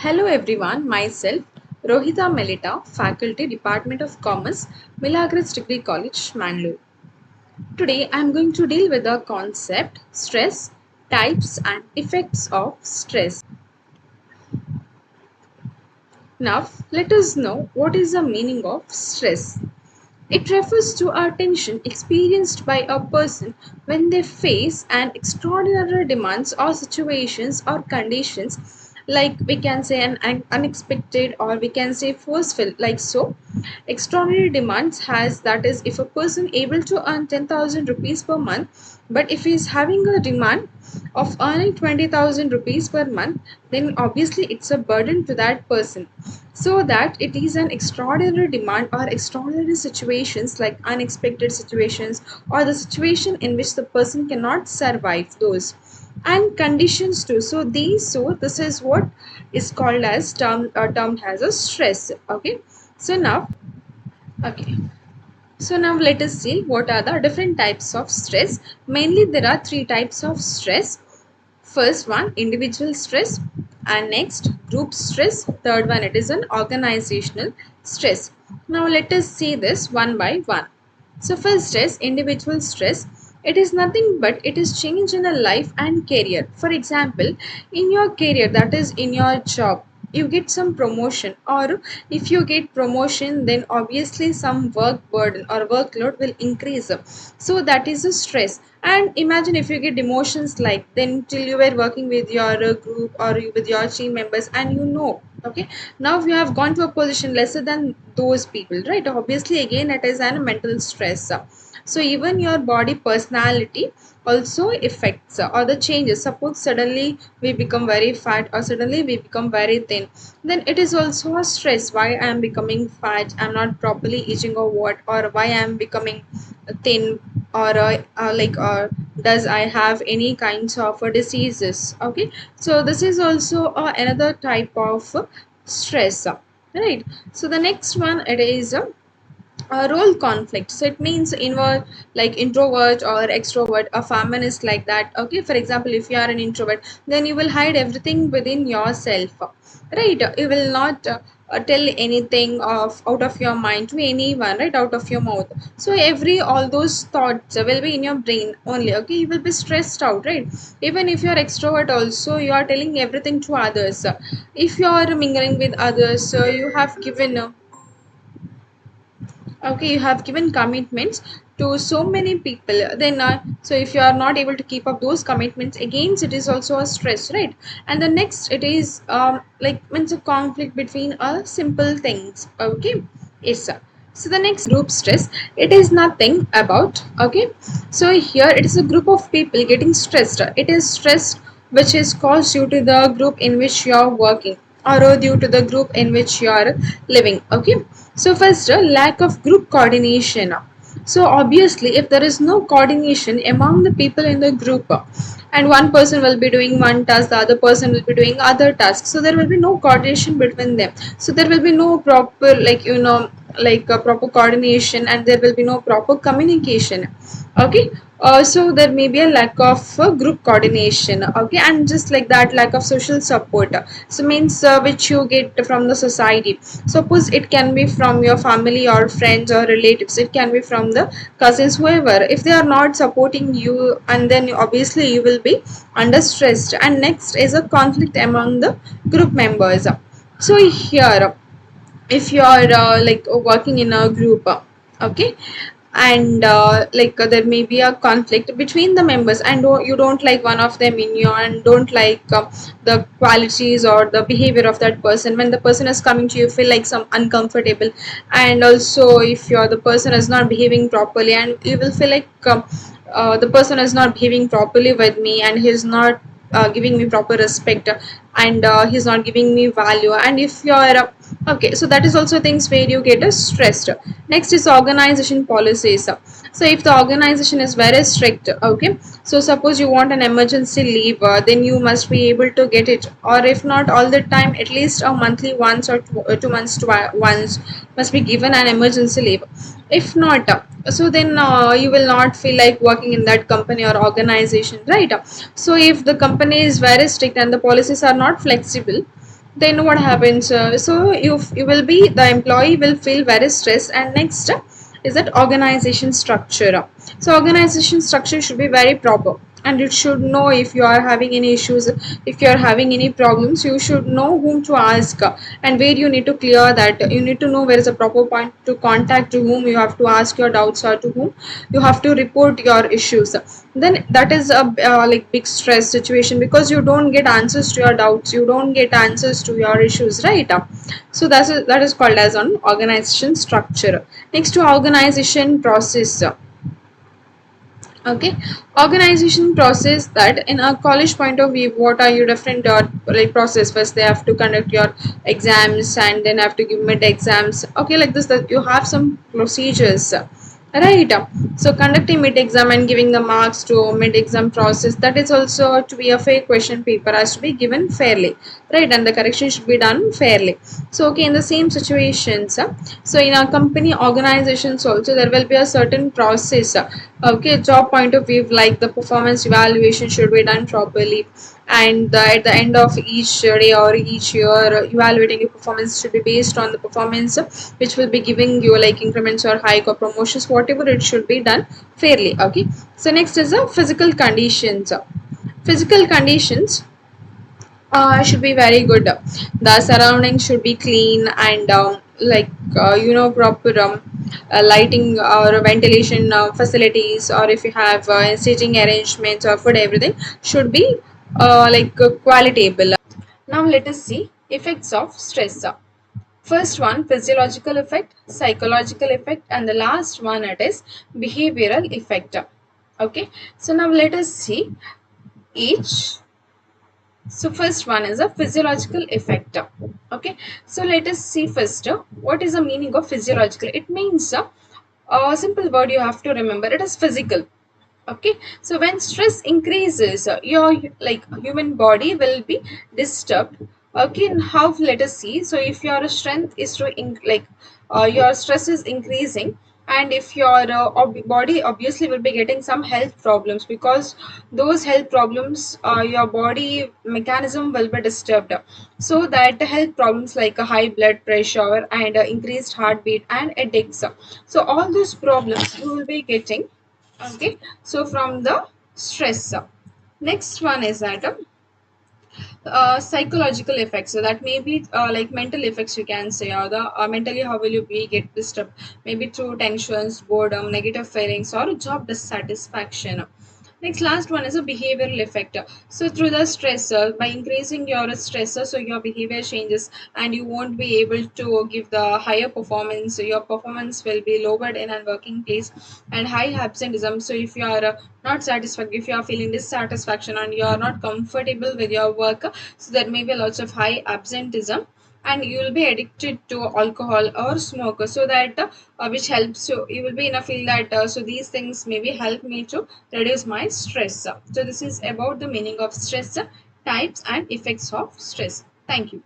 Hello everyone, myself Rohita Melita, Faculty Department of Commerce, Milagres Degree College, Mangalore. Today I am going to deal with the concept stress, types and effects of stress. Now let us know what is the meaning of stress. It refers to a tension experienced by a person when they face an extraordinary demands or situations or conditions, like we can say an unexpected or we can say forceful, like so. Extraordinary demands has, that is, if a person able to earn 10,000 rupees per month, but if he is having a demand of earning 20,000 rupees per month, then obviously it's a burden to that person. So that it is an extraordinary demand or extraordinary situations, like unexpected situations or the situation in which the person cannot survive those, and conditions too. So this is what is called as termed as a stress. Okay, so now okay, so now let us see what are the different types of stress. Mainly there are three types of stress. First one, individual stress, and next group stress. Third one, it is an organizational stress. Now let us see this one by one. So first stress, individual stress. It is nothing but it is change in a life and career. For example, in your career, that is in your job, you get some promotion, or if you get promotion, then obviously some work burden or workload will increase. So that is a stress. And imagine if you get demotions, like then till you were working with your group or with your team members, and okay, now you have gone to a position lesser than those people, right? Obviously again it is a mental stress. So even your body personality also affects, or the changes. Suppose suddenly we become very fat or suddenly we become very thin, then it is also a stress. Why I am becoming fat, I'm not properly eating, or what, or why I am becoming thin, or does I have any kinds of diseases. Okay, so this is also another type of stress, right? So the next one, it is role conflict. So it means invert, like introvert or extrovert, a feminist, like that. Okay, for example, if you are an introvert, then you will hide everything within yourself, right? You will not tell anything of out of your mind to anyone, right, out of your mouth. So every all those thoughts will be in your brain only. Okay, you will be stressed out, right? Even if you are extrovert also, you are telling everything to others. If you are mingling with others, so you have given okay, you have given commitments to so many people, then so if you are not able to keep up those commitments, again it is also a stress, right? And the next, it is like means a conflict between simple things. Okay, yes sir. So the next, group stress. It is nothing about, okay, so here it is a group of people getting stressed. It is stress which is caused due to the group in which you are working, or due to the group in which you are living. Okay, so first, lack of group coordination. So obviously if there is no coordination among the people in the group, and one person will be doing one task, the other person will be doing other tasks, so there will be no coordination between them. So there will be no proper, like like a proper coordination, and there will be no proper communication. Okay, so there may be a lack of group coordination. Okay, and just like that, lack of social support. So means which you get from the society. Suppose it can be from your family or friends or relatives, it can be from the cousins, whoever. If they are not supporting you, and then obviously you will be under stressed. And next is a conflict among the group members. So here, if you are working in a group, okay, and there may be a conflict between the members, and you don't like one of them in you, and don't like the qualities or the behavior of that person. When the person is coming to you, feel like some uncomfortable. And also if you're the person is not behaving properly, and you will feel like the person is not behaving properly with me, and he's not giving me proper respect, and he's not giving me value. And if you're okay, so that is also things where you get stressed. Next is organization policies. So if the organization is very strict, okay, so suppose you want an emergency leave, then you must be able to get it, or if not all the time, at least a monthly once, or 2 months once must be given an emergency leave. If not, so then you will not feel like working in that company or organization, right? So if the company is very strict and the policies are not flexible, then what happens, so you will be, the employee will feel very stressed. And next is that organization structure. So organization structure should be very proper, and it should know if you are having any issues, if you are having any problems, you should know whom to ask, and where you need to clear that. You need to know where is a proper point to contact, to whom you have to ask your doubts, or to whom you have to report your issues. Then that is a like big stress situation, because you don't get answers to your doubts, you don't get answers to your issues, right? So that is called as an organization structure. Next to organization process. Okay, organization process, that in a college point of view, what are your different like process? First they have to conduct your exams, and then have to give mid exams. Okay, like this, that you have some procedures, right? So conducting mid exam and giving the marks to mid exam process, that is also to be a fair question paper, has to be given fairly, right? And the correction should be done fairly. So okay, in the same situations, so in our company organizations also, there will be a certain process. Okay, job point of view, like the performance evaluation should be done properly, and at the end of each day or each year, evaluating your performance should be based on the performance, which will be giving you like increments or hike or promotions, whatever, it should be done fairly. Okay, so next is the physical conditions. Physical conditions should be very good. The surroundings should be clean, and like proper lighting or ventilation facilities, or if you have seating arrangements or food, everything should be qualitable. Now let us see effects of stress. First one, physiological effect, psychological effect, and the last one, it is behavioral effect. Okay, so now let us see each. So first one is a physiological effect. Okay, so let us see first what is the meaning of physiological. It means a simple word you have to remember. It is physical. Okay, so when stress increases, your like human body will be disturbed. Okay, and how, let us see. So if your strength is to your stress is increasing, and if your body obviously will be getting some health problems, because those health problems, your body mechanism will be disturbed. So that health problems like a high blood pressure and increased heartbeat and headaches, so all those problems you will be getting. Okay, so from the stress. Next one is that psychological effects, so that may be like mental effects, you can say, or the mentally how will you be get disturbed, maybe through tensions, boredom, negative feelings, or job dissatisfaction. Next, last one is a behavioral effect. So through the stressor, by increasing your stressor, so your behavior changes, and you won't be able to give the higher performance. So your performance will be lowered in a working place, and high absenteeism. So if you are not satisfied, if you are feeling dissatisfaction and you are not comfortable with your work, so there may be lots of high absenteeism, and you will be addicted to alcohol or smoke, so that which helps you will be in a feel that so these things maybe help me to reduce my stress. So this is about the meaning of stress, types and effects of stress. Thank you.